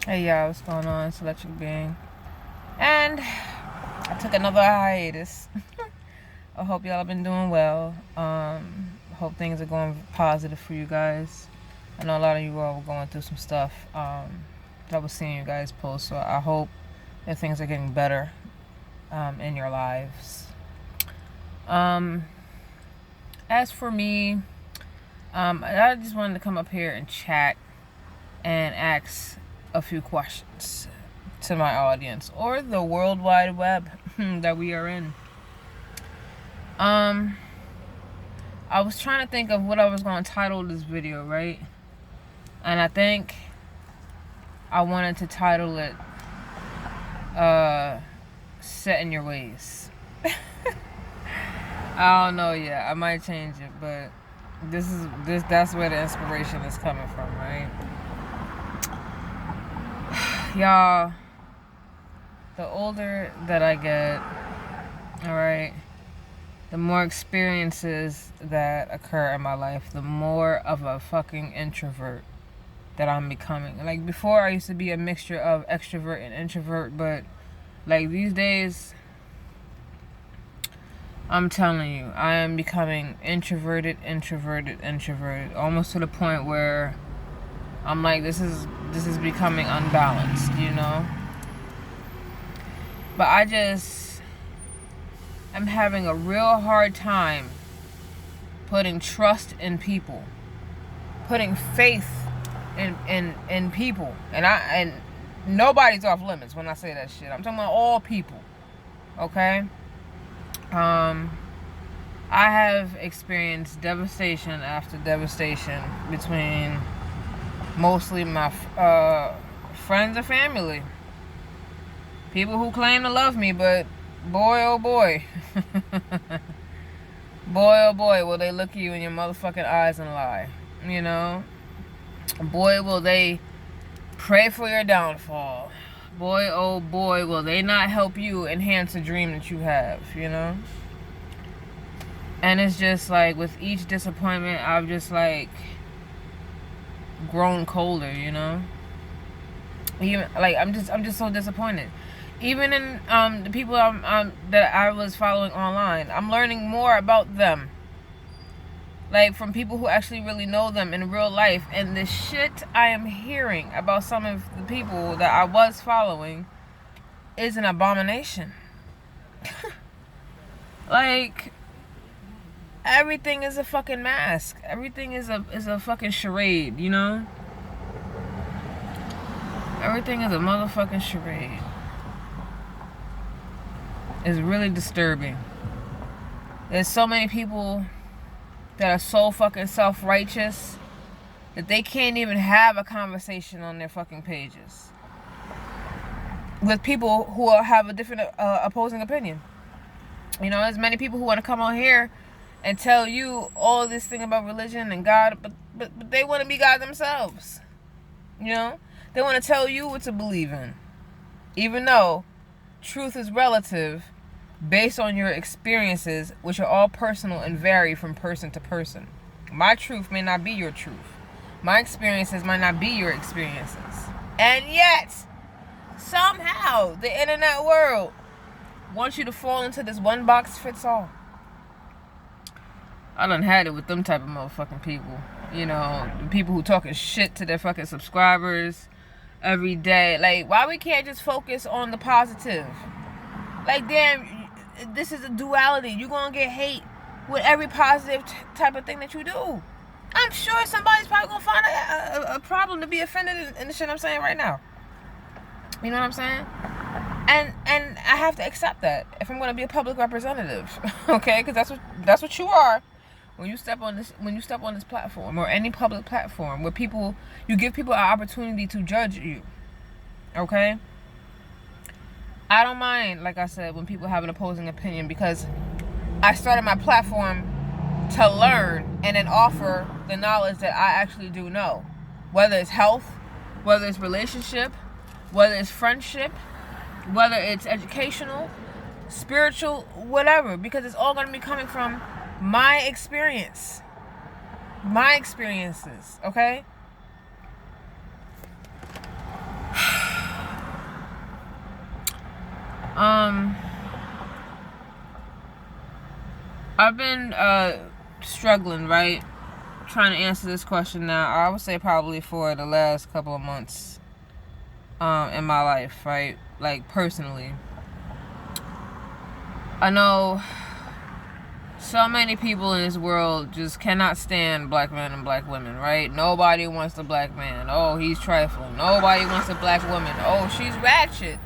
Hey y'all, what's going on? It's Electric Being. And I took another hiatus. I hope y'all have been doing well. Hope things are going positive for you guys. I know a lot of you all were going through some stuff. I was seeing you guys post, so I hope that things are getting better in your lives. As for me, I just wanted to come up here and chat and ask a few questions to my audience or the World Wide Web that we are in. I was trying to think of what I was going to title this video, right? And I think I wanted to title it Set in Your Ways. I don't know yet. I might change it, but that's where the inspiration is coming from, right? Y'all, the older that I get, all right, the more experiences that occur in my life, the more of a fucking introvert that I'm becoming. Like before, I used to be a mixture of extrovert and introvert, but like these days, I'm telling you, I am becoming introverted, almost to the point where I'm like, this is becoming unbalanced, you know? But I'm having a real hard time putting trust in people, putting faith in people. And nobody's off limits when I say that shit. I'm talking about all people, okay? I have experienced devastation after devastation between mostly my friends and family. People who claim to love me, but boy, oh boy. Boy, oh boy, will they look at you in your motherfucking eyes and lie. You know? Boy, will they pray for your downfall. Boy, oh boy, will they not help you enhance a dream that you have, you know? And it's just like, with each disappointment, I've just like grown colder, you know? Even like I'm just so disappointed. Even in the people that I was following online, I'm learning more about them, like from people who actually really know them in real life. And the shit I am hearing about some of the people that I was following is an abomination. Like, everything is a fucking mask. Everything is a fucking charade, you know? Everything is a motherfucking charade. It's really disturbing. There's so many people that are so fucking self-righteous that they can't even have a conversation on their fucking pages with people who have a different opposing opinion. You know, there's many people who want to come on here and tell you all this thing about religion and God, but they want to be God themselves. You know, they want to tell you what to believe in, even though truth is relative based on your experiences, which are all personal and vary from person to person. My truth may not be your truth. My experiences might not be your experiences. And yet, somehow, the internet world wants you to fall into this one box fits all. I done had it with them type of motherfucking people. You know, people who talking shit to their fucking subscribers every day. Like, why we can't just focus on the positive? Like, damn, this is a duality. You're gonna get hate with every positive type of thing that you do. I'm sure somebody's probably gonna find a problem to be offended in the shit I'm saying right now. You know what I'm saying? And I have to accept that if I'm gonna be a public representative, okay? Because that's what you are when you step on this platform or any public platform where you give people an opportunity to judge you, okay? I don't mind, like I said, when people have an opposing opinion, because I started my platform to learn and then offer the knowledge that I actually do know. Whether it's health, whether it's relationship, whether it's friendship, whether it's educational, spiritual, whatever. Because it's all going to be coming from my experience. My experiences, okay? I've been struggling, right? Trying to answer this question now. I would say probably for the last couple of months in my life, right? Like personally. I know so many people in this world just cannot stand black men and black women, right? Nobody wants a black man. Oh, he's trifling. Nobody wants a black woman. Oh, she's ratchet.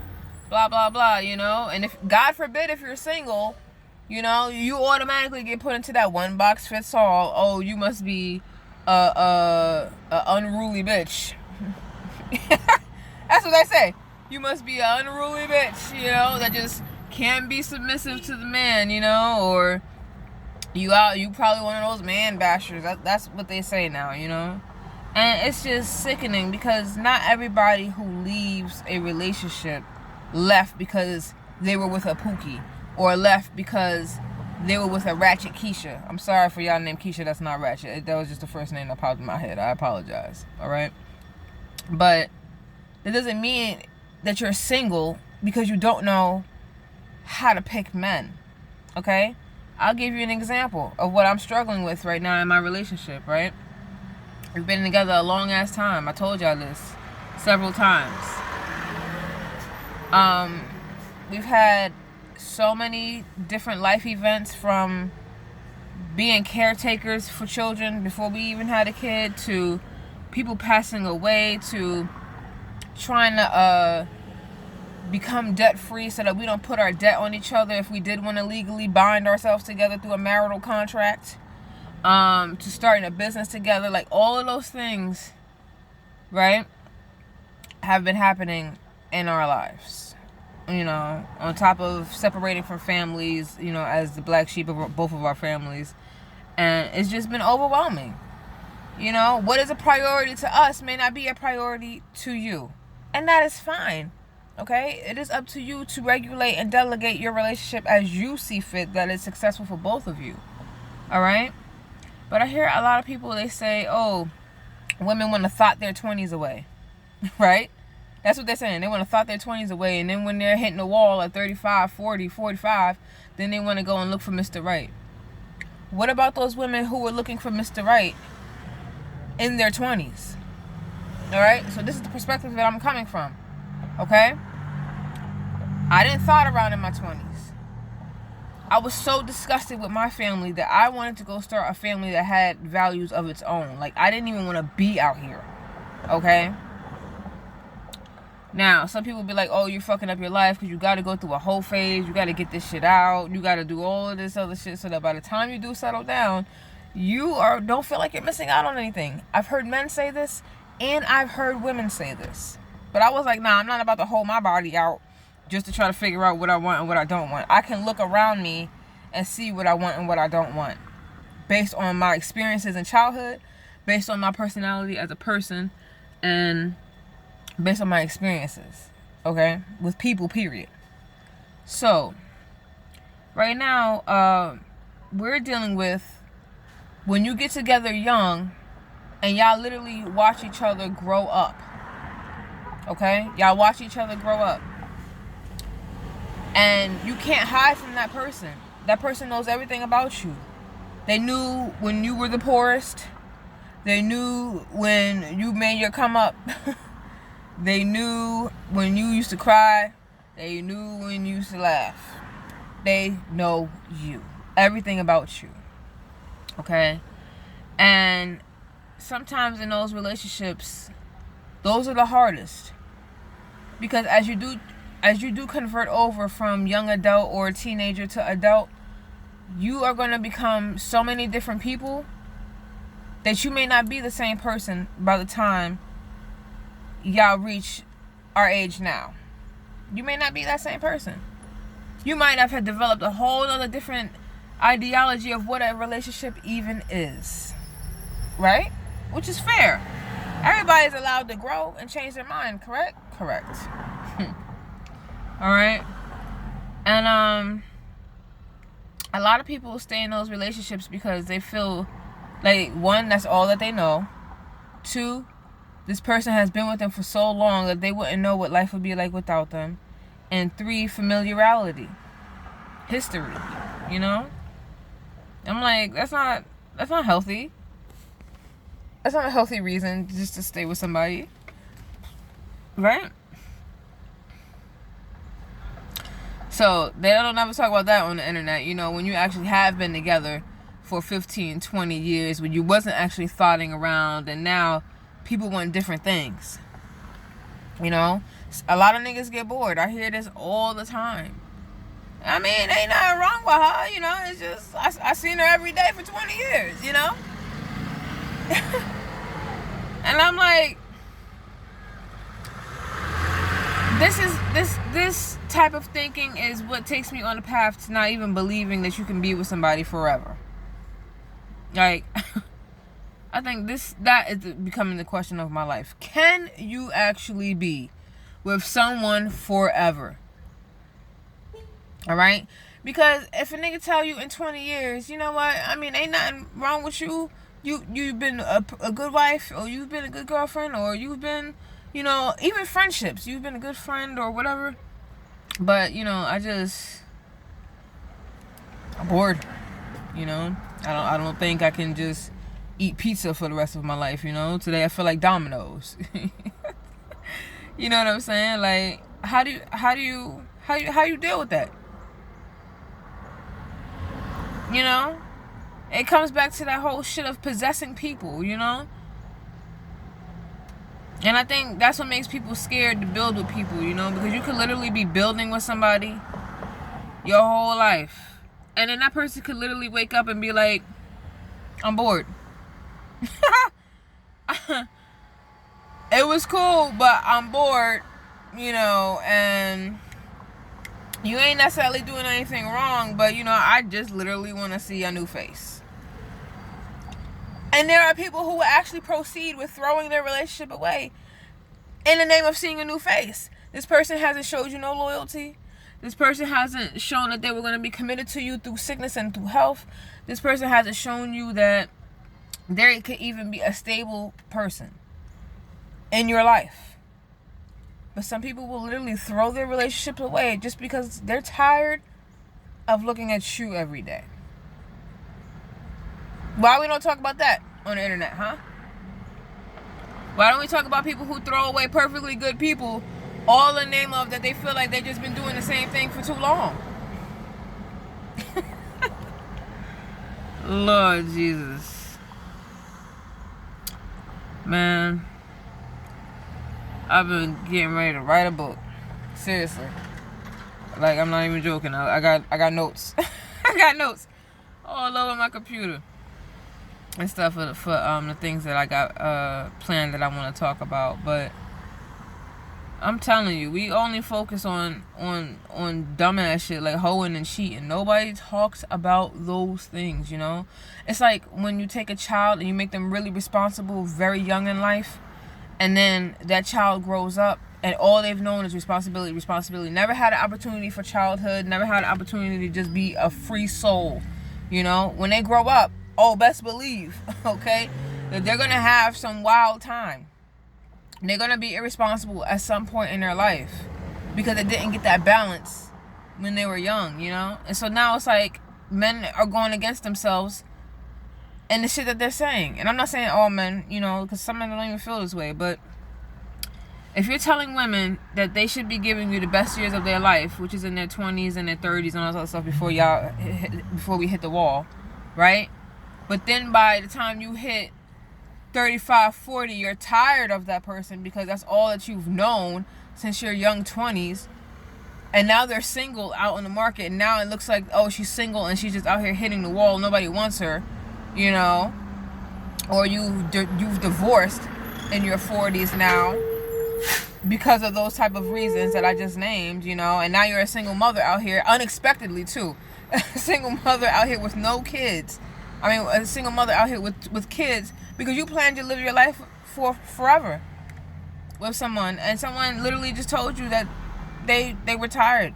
Blah, blah, blah, you know? And if, God forbid, if you're single, you know, you automatically get put into that one box fits all. Oh, you must be a unruly bitch. That's what they say. You must be an unruly bitch, you know, that just can't be submissive to the man, you know, or you probably one of those man bashers. That's what they say now, you know. And it's just sickening because not everybody who leaves a relationship left because they were with a Pookie or left because they were with a ratchet Keisha. I'm sorry for y'all named Keisha that's not ratchet. That was just the first name that popped in my head. I apologize. All right. But that doesn't mean that you're single because you don't know how to pick men. Okay? I'll give you an example of what I'm struggling with right now in my relationship, right? We've been together a long ass time. I told y'all this several times. We've had so many different life events, from being caretakers for children before we even had a kid, to people passing away, to trying to become debt free so that we don't put our debt on each other if we did want to legally bind ourselves together through a marital contract, to starting a business together. Like, all of those things, right, have been happening in our lives, you know, on top of separating from families, you know, as the black sheep of both of our families. And it's just been overwhelming. You know, what is a priority to us may not be a priority to you, and that is fine. Okay, it is up to you to regulate and delegate your relationship as you see fit, that is successful for both of you. All right. But I hear a lot of people, they say, oh, women want to thought their 20s away. Right? That's what they're saying. They want to thought their 20s away. And then when they're hitting the wall at 35, 40, 45, then they want to go and look for Mr. Right. What about those women who were looking for Mr. Right in their 20s? All right. So this is the perspective that I'm coming from. Okay? I didn't thought around in my 20s. I was so disgusted with my family that I wanted to go start a family that had values of its own. Like, I didn't even want to be out here. Okay? Now, some people be like, oh, you're fucking up your life because you got to go through a whole phase. You got to get this shit out. You got to do all of this other shit so that by the time you do settle down, you don't feel like you're missing out on anything. I've heard men say this, and I've heard women say this. But I was like, nah, I'm not about to hold my body out just to try to figure out what I want and what I don't want. I can look around me and see what I want and what I don't want, based on my experiences in childhood, based on my personality as a person, and based on my experiences, okay, with people, period. So, right now, we're dealing with when you get together young and y'all literally watch each other grow up. Okay? Y'all watch each other grow up. And you can't hide from that person. That person knows everything about you. They knew when you were the poorest. They knew when you made your come up. They knew when you used to cry. They knew when you used to laugh. They know you. Everything about you. Okay? And sometimes in those relationships, those are the hardest. Because as you do convert over from young adult or teenager to adult, you are going to become so many different people that you may not be the same person by the time y'all reach our age now. You may not be that same person. You might have developed a whole other different ideology of what a relationship even is. Right? Which is fair. Everybody's allowed to grow and change their mind, correct? Correct. Alright? And a lot of people stay in those relationships because they feel like, one, that's all that they know. Two, this person has been with them for so long that they wouldn't know what life would be like without them. and 3, familiarity, history, you know? I'm like, that's not healthy. That's not a healthy reason just to stay with somebody, right? So they don't ever talk about that on the internet, you know, when you actually have been together for 15, 20 years, when you wasn't actually thotting around, and now people want different things. You know, a lot of niggas get bored. I hear this all the time. I mean, ain't nothing wrong with her, you know. It's just I seen her every day for 20 years, you know. And I'm like, this type of thinking is what takes me on the path to not even believing that you can be with somebody forever. Like, I think that is becoming the question of my life. Can you actually be with someone forever? All right? Because if a nigga tell you in 20 years, you know what? I mean, ain't nothing wrong with you. You've been a good wife, or you've been a good girlfriend, or you've been, you know, even friendships. You've been a good friend or whatever. But, you know, I'm bored. You know? I don't think I can just eat pizza for the rest of my life, you know? Today I feel like Domino's. You know what I'm saying? Like, how do you deal with that? You know? It comes back to that whole shit of possessing people, you know? And I think that's what makes people scared to build with people, you know? Because you could literally be building with somebody your whole life, and then that person could literally wake up and be like, I'm bored. It was cool, but I'm bored, you know, and you ain't necessarily doing anything wrong, but, you know, I just literally want to see a new face. And there are people who will actually proceed with throwing their relationship away in the name of seeing a new face. This person hasn't showed you no loyalty. This person hasn't shown that they were going to be committed to you through sickness and through health. This person hasn't shown you that there could even be a stable person in your life. But some people will literally throw their relationships away just because they're tired of looking at you every day. Why we don't talk about that on the internet, huh? Why don't we talk about people who throw away perfectly good people, all in the name of that they feel like they've just been doing the same thing for too long? Lord Jesus. Man, I've been getting ready to write a book. Seriously. Like, I'm not even joking. I got notes. I got notes all over my computer and stuff for the things that I got planned that I want to talk about. But I'm telling you, we only focus on dumbass shit like hoeing and cheating. Nobody talks about those things, you know? It's like when you take a child and you make them really responsible very young in life, and then that child grows up and all they've known is responsibility. Never had an opportunity for childhood, never had an opportunity to just be a free soul, you know? When they grow up, oh, best believe, okay, that they're going to have some wild time. They're going to be irresponsible at some point in their life because they didn't get that balance when they were young, you know? And so now it's like men are going against themselves and the shit that they're saying. And I'm not saying all men, you know, because some men don't even feel this way. But if you're telling women that they should be giving you the best years of their life, which is in their 20s and their 30s and all that other stuff before we hit the wall, right? But then by the time you hit 35, 40, you're tired of that person because that's all that you've known since your young 20s. And now they're single out on the market. And now it looks like, oh, she's single and she's just out here hitting the wall. Nobody wants her, you know. Or you've divorced in your 40s now because of those type of reasons that I just named, you know. And now you're a single mother out here, unexpectedly too. A single mother out here with no kids. I mean, a single mother out here with kids because you planned to live your life for forever with someone, and someone literally just told you that they were tired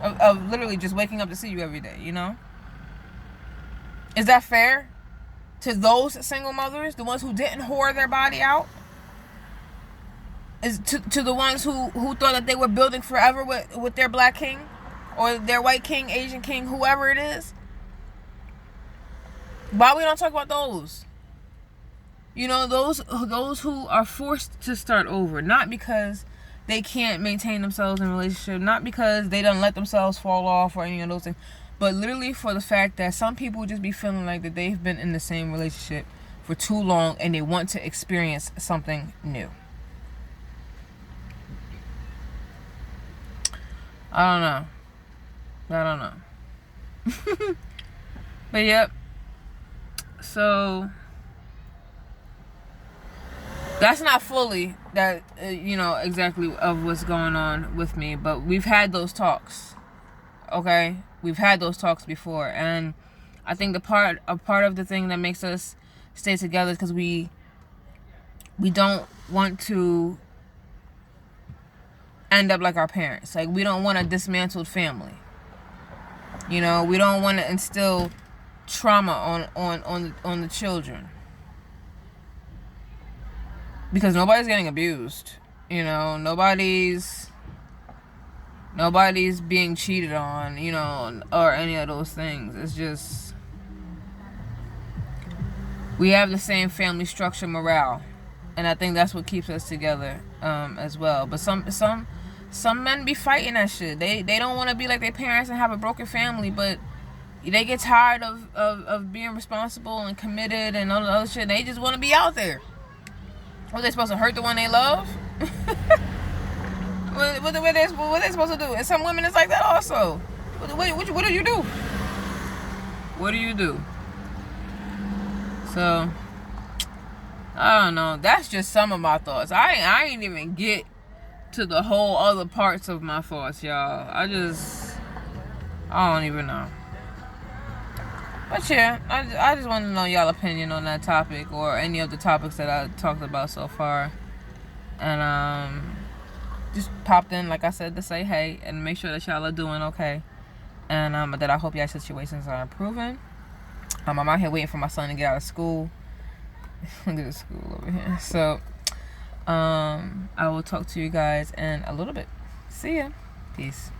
of literally just waking up to see you every day, you know? Is that fair to those single mothers, the ones who didn't whore their body out? Is to the ones who thought that they were building forever with their black king or their white king, Asian king, whoever it is. Why we don't talk about those? You know, those who are forced to start over, not because they can't maintain themselves in a relationship, not because they don't let themselves fall off or any of those things, but literally for the fact that some people just be feeling like that they've been in the same relationship for too long and they want to experience something new. I don't know. But yep. So that's not fully that exactly of what's going on with me, but we've had those talks. Okay, we've had those talks before, and I think a part of the thing that makes us stay together is because we don't want to end up like our parents. Like, we don't want a dismantled family. We don't want to instill trauma on the children, because nobody's getting abused. Nobody's being cheated on, or any of those things. It's just we have the same family structure morale, and I think that's what keeps us together as well. But some men be fighting that shit. They don't want to be like their parents and have a broken family, but they get tired of being responsible and committed and all the other shit. They just want to be out there. What, they supposed to hurt the one they love? what they supposed to do? And some women is like that also. What do you do? What do you do? So I don't know. That's just some of my thoughts. I ain't even get to the whole other parts of my thoughts, y'all. I don't even know. But yeah, I just want to know y'all opinion on that topic or any of the topics that I talked about so far. And just popped in, like I said, to say hey and make sure that y'all are doing okay. And that I hope y'all situations are improving. I'm out here waiting for my son to get out of school. Look at the school over here. So I will talk to you guys in a little bit. See ya. Peace.